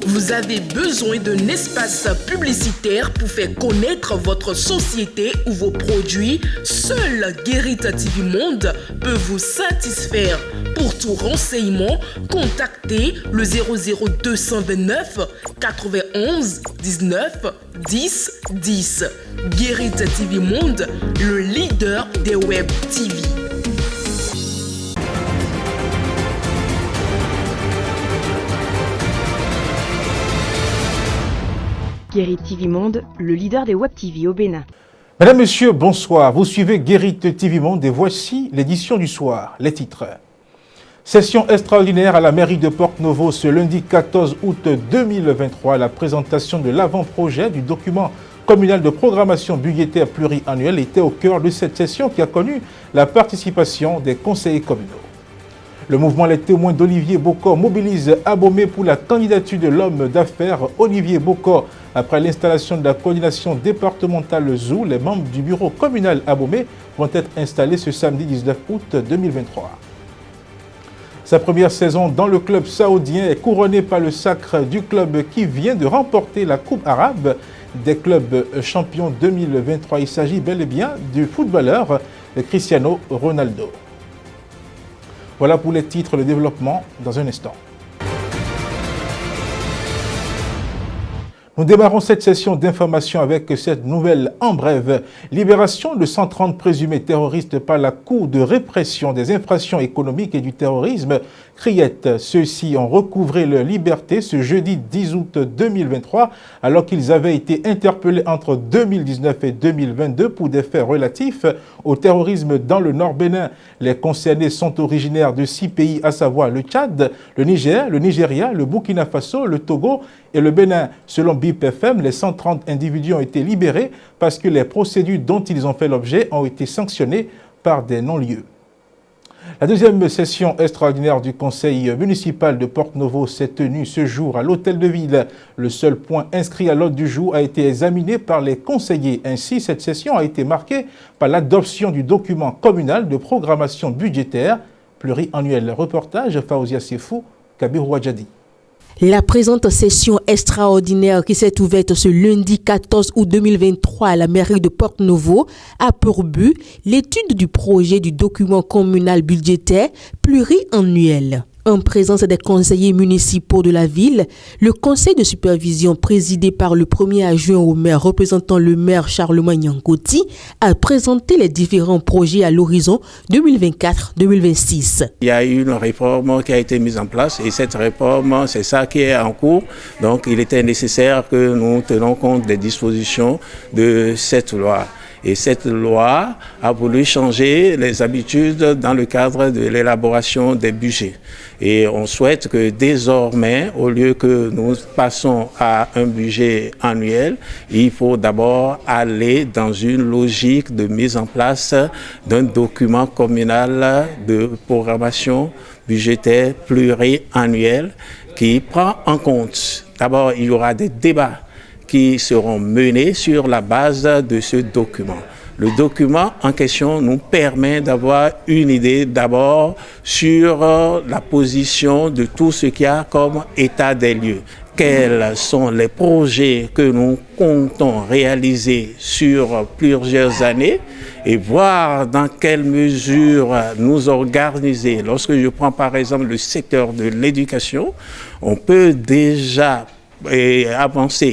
Vous avez besoin d'un espace publicitaire pour faire connaître votre société ou vos produits? Seul Guérit TV Monde peut vous satisfaire. Pour tout renseignement, contactez le 00229 91 19 10 10. Guérit TV Monde, le leader des web TV. Guérit TV Monde, le leader des web TV au Bénin. Mesdames, Messieurs, bonsoir. Vous suivez Guérit TV Monde et voici l'édition du soir. Les titres. Session extraordinaire à la mairie de Porte-Novo ce lundi 14 août 2023. La présentation de l'avant-projet du document communal de programmation budgétaire pluriannuelle était au cœur de cette session qui a connu la participation des conseillers communaux. Le mouvement Les Témoins d'Olivier Bokor mobilise Abomey pour la candidature de l'homme d'affaires Olivier Bokor. Après l'installation de la coordination départementale ZOU, les membres du bureau communal Abomey vont être installés ce samedi 19 août 2023. Sa première saison dans le club saoudien est couronnée par le sacre du club qui vient de remporter la Coupe arabe des clubs champions 2023. Il s'agit bel et bien du footballeur Cristiano Ronaldo. Voilà pour les titres, le développement dans un instant. Nous démarrons cette session d'information avec cette nouvelle en brève. Libération de 130 présumés terroristes par la Cour de répression des infractions économiques et du terrorisme, CRIET. Ceux-ci ont recouvré leur liberté ce jeudi 10 août 2023 alors qu'ils avaient été interpellés entre 2019 et 2022 pour des faits relatifs au terrorisme dans le Nord Bénin. Les concernés sont originaires de 6 pays, à savoir le Tchad, le Niger, le Nigeria, le Burkina Faso, le Togo et le Bénin. Selon BIP-FM, les 130 individus ont été libérés parce que les procédures dont ils ont fait l'objet ont été sanctionnées par des non-lieux. La deuxième session extraordinaire du conseil municipal de Porte-Novo s'est tenue ce jour à l'hôtel de ville. Le seul point inscrit à l'ordre du jour a été examiné par les conseillers. Ainsi, cette session a été marquée par l'adoption du document communal de programmation budgétaire pluriannuel. Reportage Faouzia Sefou, Kabir Ouadjadi. La présente session extraordinaire qui s'est ouverte ce lundi 14 août 2023 à la mairie de Porte-Novo a pour but l'étude du projet du document communal budgétaire pluriannuel. En présence des conseillers municipaux de la ville, le conseil de supervision présidé par le premier adjoint au maire représentant le maire Charlemagne Yankoti a présenté les différents projets à l'horizon 2024-2026. Il y a eu une réforme qui a été mise en place et cette réforme, c'est ça qui est en cours. Donc il était nécessaire que nous tenions compte des dispositions de cette loi. Et cette loi a voulu changer les habitudes dans le cadre de l'élaboration des budgets. Et on souhaite que désormais, au lieu que nous passons à un budget annuel, il faut d'abord aller dans une logique de mise en place d'un document communal de programmation budgétaire pluriannuel qui prend en compte, d'abord il y aura des débats qui seront menés sur la base de ce document. Le document en question nous permet d'avoir une idée d'abord sur la position de tout ce qu'il y a comme état des lieux. Quels sont les projets que nous comptons réaliser sur plusieurs années et voir dans quelle mesure nous organiser. Lorsque je prends par exemple le secteur de l'éducation, on peut déjà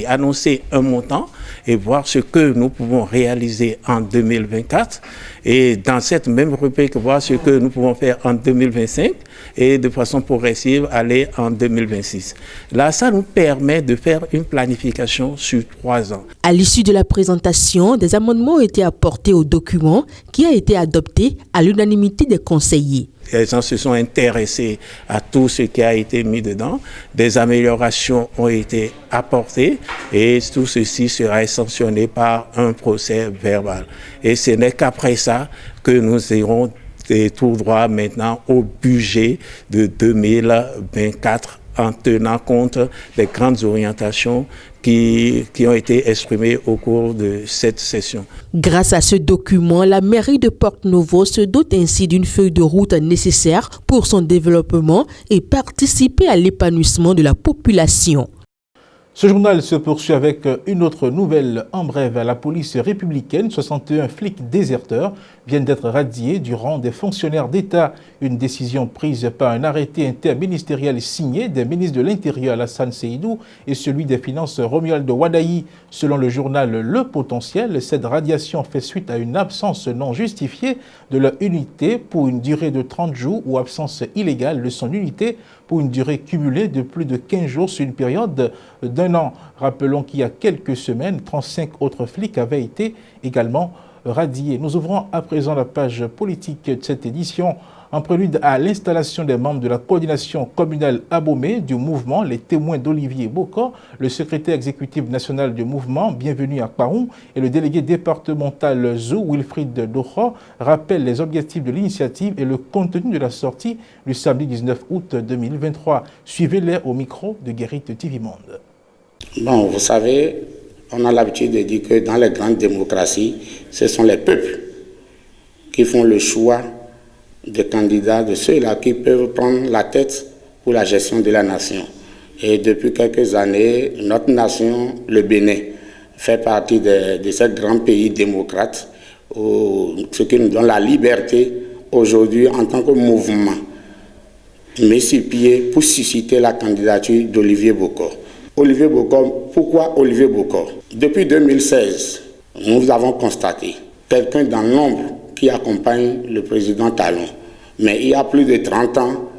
annoncer un montant et voir ce que nous pouvons réaliser en 2024 et dans cette même rubrique voir ce que nous pouvons faire en 2025 et de façon progressive aller en 2026. Là, ça nous permet de faire une planification sur 3 ans. À l'issue de la présentation, des amendements ont été apportés au document qui a été adopté à l'unanimité des conseillers. Les gens se sont intéressés à tout ce qui a été mis dedans. Des améliorations ont été apportées et tout ceci sera sanctionné par un procès verbal. Et ce n'est qu'après ça que nous irons tout droit maintenant au budget de 2024 en tenant compte des grandes orientations qui ont été exprimées au cours de cette session. Grâce à ce document, la mairie de Porte-Novo se dote ainsi d'une feuille de route nécessaire pour son développement et participer à l'épanouissement de la population. Ce journal se poursuit avec une autre nouvelle. En bref, la police républicaine, 61 flics déserteurs viennent d'être radiés du rang des fonctionnaires d'État. Une décision prise par un arrêté interministériel signé des ministres de l'Intérieur Alassane Seydou et celui des Finances Romuald Wadaï. Selon le journal Le Potentiel, cette radiation fait suite à une absence non justifiée de leur unité pour une durée de 30 jours ou absence illégale de son unité pour une durée cumulée de plus de 15 jours sur une période d'un an. Rappelons qu'il y a quelques semaines, 35 autres flics avaient été également radiés. Nous ouvrons à présent la page politique de cette édition. En prélude à l'installation des membres de la coordination communale Abomey du mouvement Les Témoins d'Olivier Bokor, le secrétaire exécutif national du mouvement, bienvenue à Kparoun, et le délégué départemental Zou, Wilfried Doho, rappellent les objectifs de l'initiative et le contenu de la sortie du samedi 19 août 2023. Suivez-les au micro de Guérit TV Monde. Bon, vous savez, on a l'habitude de dire que dans les grandes démocraties, ce sont les peuples qui font le choix des candidats, de ceux-là qui peuvent prendre la tête pour la gestion de la nation. Et depuis quelques années, notre nation, le Bénin, fait partie de ces grands pays démocrates, ce qui nous donne la liberté aujourd'hui en tant que mouvement, met sur pied pour susciter la candidature d'Olivier Bokor. Olivier Bokor, pourquoi Olivier Bokor? Depuis 2016, nous avons constaté quelqu'un dans l'ombre qui accompagne le président Talon. Mais il y a plus de 30 ans,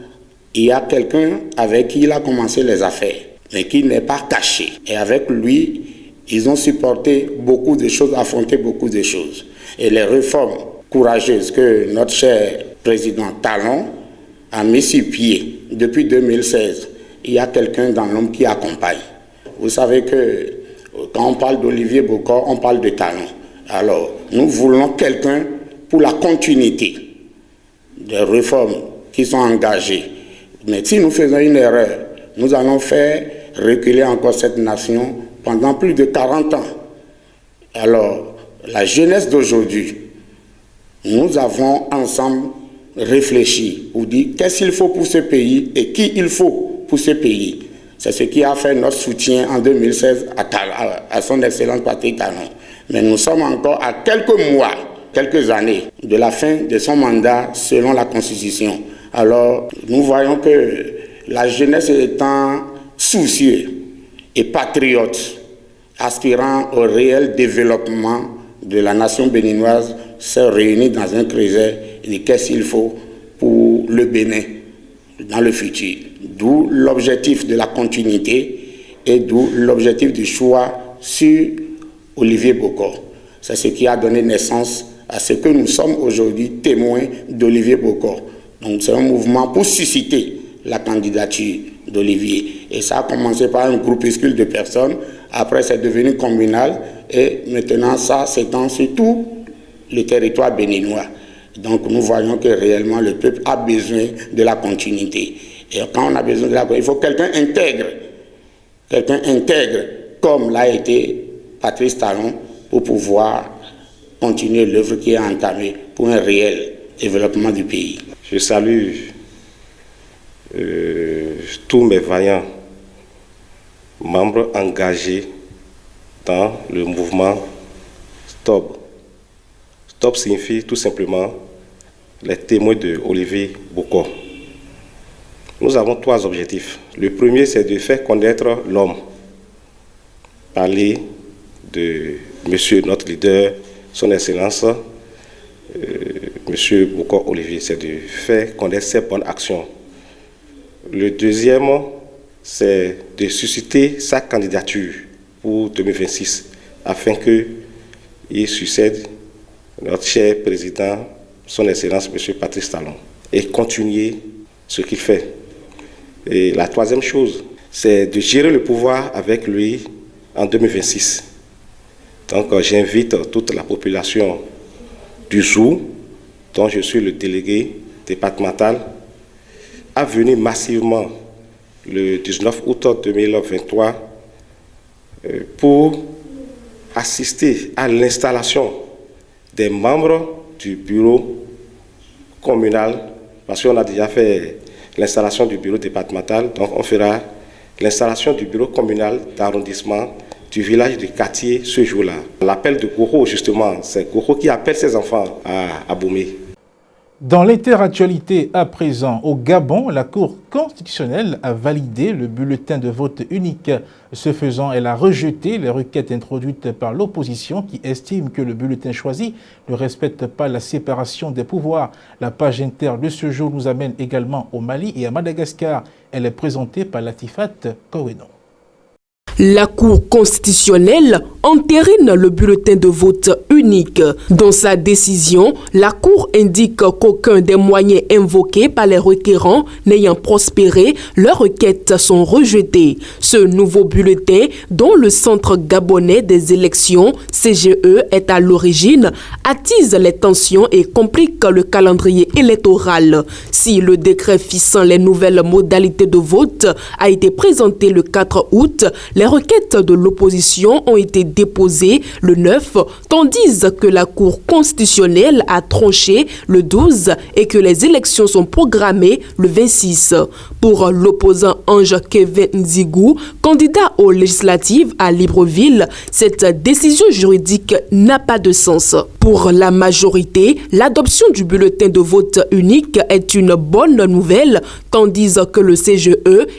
il y a quelqu'un avec qui il a commencé les affaires, mais qui n'est pas caché. Et avec lui, ils ont supporté beaucoup de choses, affronté beaucoup de choses. Et les réformes courageuses que notre cher président Talon a mis sur pied depuis 2016, il y a quelqu'un dans l'homme qui accompagne. Vous savez que quand on parle d'Olivier Bokor, on parle de Talon. Alors, nous voulons quelqu'un pour la continuité des réformes qui sont engagées. Mais si nous faisons une erreur, nous allons faire reculer encore cette nation pendant plus de 40 ans. Alors, la jeunesse d'aujourd'hui, nous avons ensemble réfléchi pour dire qu'est-ce qu'il faut pour ce pays et qui il faut pour ce pays. C'est ce qui a fait notre soutien en 2016 à son excellence Patrick Talon. Mais nous sommes encore à quelques mois, quelques années de la fin de son mandat selon la Constitution. Alors, nous voyons que la jeunesse étant soucieuse et patriote, aspirant au réel développement de la nation béninoise, s'est réunie dans un creuset et dit qu'est-ce qu'il faut pour le Bénin dans le futur. D'où l'objectif de la continuité et d'où l'objectif du choix sur Olivier Bokor. C'est ce qui a donné naissance à ce que nous sommes aujourd'hui témoins d'Olivier Bokor. Donc c'est un mouvement pour susciter la candidature d'Olivier. Et ça a commencé par un groupuscule de personnes, après c'est devenu communal et maintenant ça s'étend sur tout le territoire béninois. Donc nous voyons que réellement le peuple a besoin de la continuité. Et quand on a besoin de la continuité, il faut quelqu'un intègre comme l'a été Patrice Talon pour pouvoir continuer l'œuvre qui est entamée pour un réel développement du pays. Je salue tous mes vaillants membres engagés dans le mouvement STOP. STOP signifie tout simplement les témoins de Olivier Bokor. Nous avons 3 objectifs. Le premier, c'est de faire connaître l'homme. Parler de monsieur, notre leader, son excellence, monsieur Bokor Olivier, c'est de faire connaître ses bonnes actions. Le deuxième, c'est de susciter sa candidature pour 2026 afin qu'il succède notre cher président, son excellence, monsieur Patrice Talon, et continuer ce qu'il fait. Et la troisième chose, c'est de gérer le pouvoir avec lui en 2026. Donc j'invite toute la population du Zou, dont je suis le délégué départemental, à venir massivement le 19 août 2023 pour assister à l'installation des membres du bureau communal, parce qu'on a déjà fait l'installation du bureau départemental, donc on fera l'installation du bureau communal d'arrondissement du village de Quartier ce jour-là. L'appel de Goro, justement, c'est Goro qui appelle ses enfants à Boumé. Dans l'interactualité à présent, au Gabon, la Cour constitutionnelle a validé le bulletin de vote unique. Ce faisant, elle a rejeté les requêtes introduites par l'opposition qui estime que le bulletin choisi ne respecte pas la séparation des pouvoirs. La page inter de ce jour nous amène également au Mali et à Madagascar. Elle est présentée par Latifat Koweno. La Cour constitutionnelle entérine le bulletin de vote unique. Dans sa décision, la Cour indique qu'aucun des moyens invoqués par les requérants n'ayant prospéré, leurs requêtes sont rejetées. Ce nouveau bulletin, dont le Centre gabonais des élections, CGE, est à l'origine, attise les tensions et complique le calendrier électoral. Si le décret fixant les nouvelles modalités de vote a été présenté le 4 août, les requêtes de l'opposition ont été déposées le 9, tandis que la Cour constitutionnelle a tranché le 12 et que les élections sont programmées le 26. Pour l'opposant Ange Kevin Nzigou, candidat aux législatives à Libreville, cette décision juridique n'a pas de sens. Pour la majorité, l'adoption du bulletin de vote unique est une bonne nouvelle, tandis que le CGE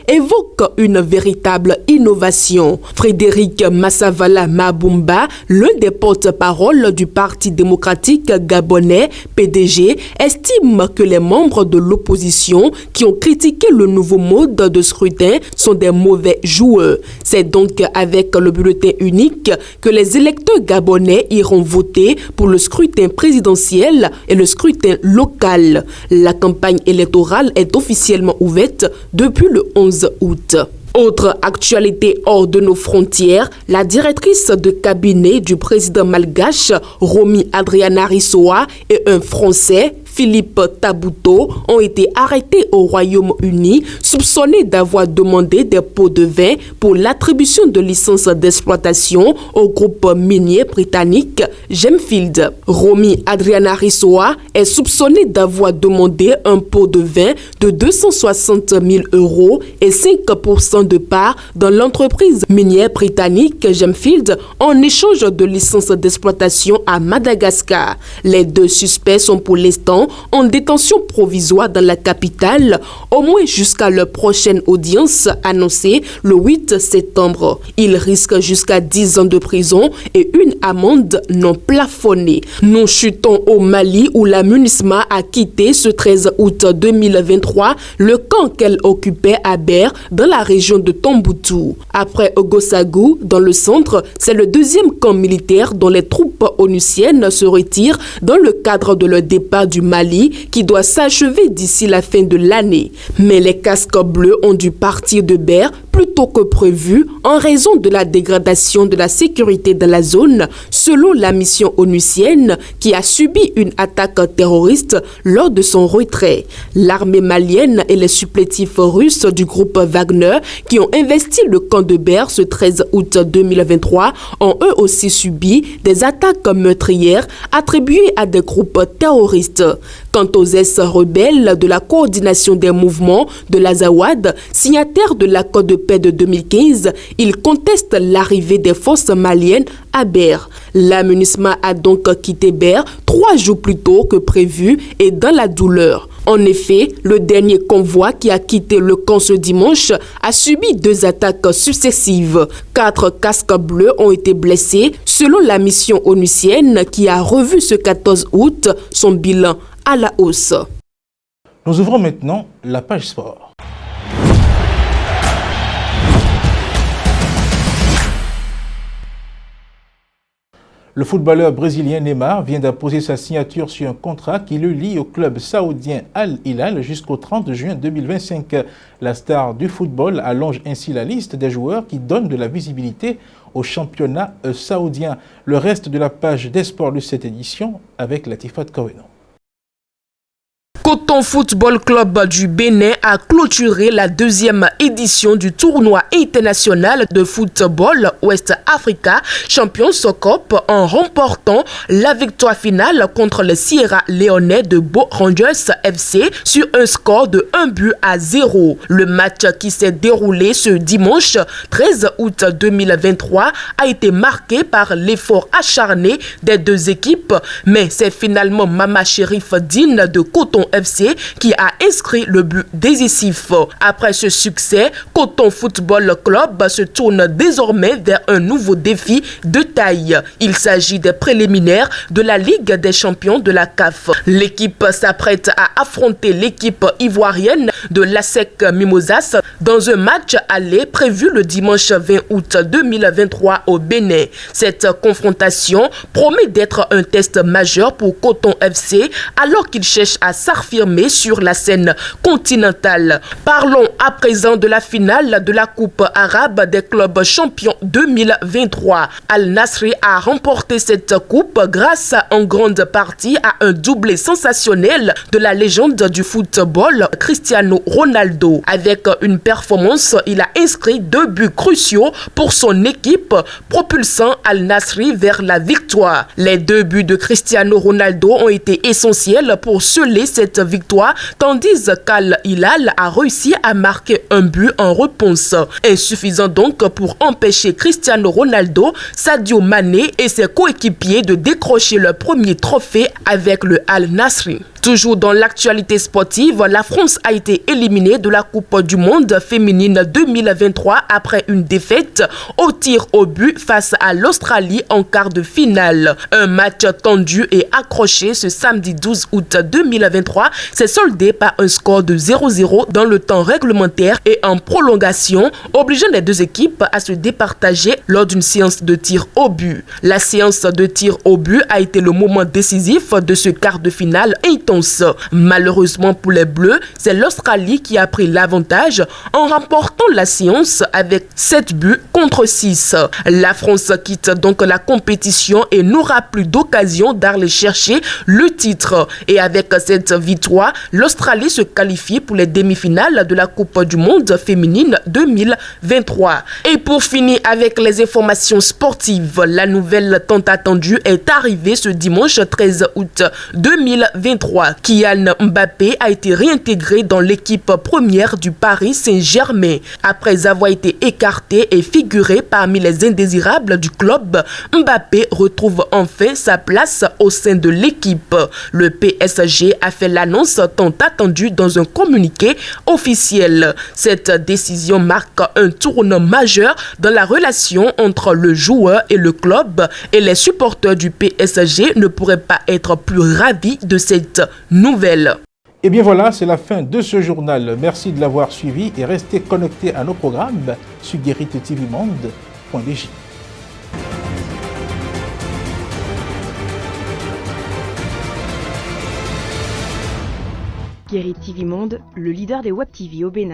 évoque une véritable innovation. Frédéric Massavala Mabumba, l'un des porte-parole du Parti démocratique gabonais, PDG, estime que les membres de l'opposition qui ont critiqué le nouveau mode de scrutin sont des mauvais joueurs. C'est donc avec le bulletin unique que les électeurs gabonais iront voter pour le scrutin présidentiel et le scrutin local. La campagne électorale est officiellement ouverte depuis le 11 août. Autre actualité hors de nos frontières, la directrice de cabinet du président malgache, Romy Adrianarisoa, et un Français, Philippe Tabouto, ont été arrêtés au Royaume-Uni, soupçonnés d'avoir demandé des pots de vin pour l'attribution de licences d'exploitation au groupe minier britannique Gemfield. Romy Adrianarisoa est soupçonné d'avoir demandé un pot de vin de 260 000 € et 5% de part dans l'entreprise minière britannique Gemfield en échange de licences d'exploitation à Madagascar. Les deux suspects sont pour l'instant en détention provisoire dans la capitale, au moins jusqu'à leur prochaine audience annoncée le 8 septembre. Ils risquent jusqu'à 10 ans de prison et une amende non plafonnée. Nous chutons au Mali où la MINUSMA a quitté ce 13 août 2023 le camp qu'elle occupait à Ber dans la région de Tombouctou. Après Ogosagou, dans le centre, c'est le deuxième camp militaire dont les troupes onusiennes se retirent dans le cadre de leur départ du Mali qui doit s'achever d'ici la fin de l'année. Mais les casques bleus ont dû partir de Ber plus tôt que prévu en raison de la dégradation de la sécurité dans la zone, selon la mission onusienne qui a subi une attaque terroriste lors de son retrait. L'armée malienne et les supplétifs russes du groupe Wagner qui ont investi le camp de Ber ce 13 août 2023 ont eux aussi subi des attaques meurtrières attribuées à des groupes terroristes. Quant aux ex-rebelles de la coordination des mouvements de l'Azawad, signataires de l'accord de paix de 2015, ils contestent l'arrivée des forces maliennes à Ber. La MINUSMA a donc quitté Ber 3 jours plus tôt que prévu et dans la douleur. En effet, le dernier convoi qui a quitté le camp ce dimanche a subi 2 attaques successives. 4 casques bleus ont été blessés, selon la mission onusienne qui a revu ce 14 août son bilan à la hausse. Nous ouvrons maintenant la page sport. Le footballeur brésilien Neymar vient d'apposer sa signature sur un contrat qui le lie au club saoudien Al Hilal jusqu'au 30 juin 2025. La star du football allonge ainsi la liste des joueurs qui donnent de la visibilité au championnat saoudien. Le reste de la page des sports de cette édition avec Latifat Koweno. Coton Football Club du Bénin a clôturé la deuxième édition du tournoi international de football West Africa Champions Cup en remportant la victoire finale contre les Sierra Leone de Bo Rangers FC sur un score de 1-0. Le match qui s'est déroulé ce dimanche 13 août 2023 a été marqué par l'effort acharné des deux équipes, mais c'est finalement Mama Chérif Dine de Coton FC qui a inscrit le but décisif. Après ce succès, Coton Football Club se tourne désormais vers un nouveau défi de taille. Il s'agit des préliminaires de la Ligue des champions de la CAF. L'équipe s'apprête à affronter l'équipe ivoirienne de l'ASEC Mimosas dans un match aller prévu le dimanche 20 août 2023 au Bénin. Cette confrontation promet d'être un test majeur pour Coton FC alors qu'il cherche à s'affirmer sur la scène continentale. Parlons à présent de la finale de la Coupe arabe des clubs champions 2023. Al-Nasri a remporté cette coupe grâce en grande partie à un doublé sensationnel de la légende du football Cristiano Ronaldo. Avec une performance, il a inscrit 2 buts cruciaux pour son équipe, propulsant Al-Nasri vers la victoire. Les 2 buts de Cristiano Ronaldo ont été essentiels pour sceller cette victoire, tandis qu'Al-Hilal a réussi à marquer un but en réponse. Insuffisant donc pour empêcher Cristiano Ronaldo, Sadio Mané et ses coéquipiers de décrocher le premier trophée avec le Al-Nasri. Toujours dans l'actualité sportive, la France a été éliminée de la Coupe du Monde féminine 2023 après une défaite au tir au but face à l'Australie en quart de finale. Un match tendu et accroché ce samedi 12 août 2023 s'est soldé par un score de 0-0 dans le temps réglementaire et en prolongation, obligeant les deux équipes à se départager lors d'une séance de tir au but. La séance de tir au but a été le moment décisif de ce quart de finale intense. Malheureusement pour les Bleus, c'est l'Australie qui a pris l'avantage en remportant la séance avec 7 buts contre 6. La France quitte donc la compétition et n'aura plus d'occasion d'aller chercher le titre. Et avec cette victoire, l'Australie se qualifie pour les demi-finales de la Coupe du Monde féminine 2023. Et pour finir avec les informations sportives, la nouvelle tant attendue est arrivée ce dimanche 13 août 2023. Kylian Mbappé a été réintégré dans l'équipe première du Paris Saint-Germain. Après avoir été écarté et figuré parmi les indésirables du club, Mbappé retrouve enfin sa place au sein de l'équipe. Le PSG a fait l'annonce tant attendue dans un communiqué officiel. Cette décision marque un tournant majeur dans la relation entre le joueur et le club, et les supporters du PSG ne pourraient pas être plus ravis de cette nouvelle. Et bien voilà, c'est la fin de ce journal. Merci de l'avoir suivi et restez connectés à nos programmes sur guéritvmonde.dj. Guérit TV Monde, le leader des Web TV au Bénin.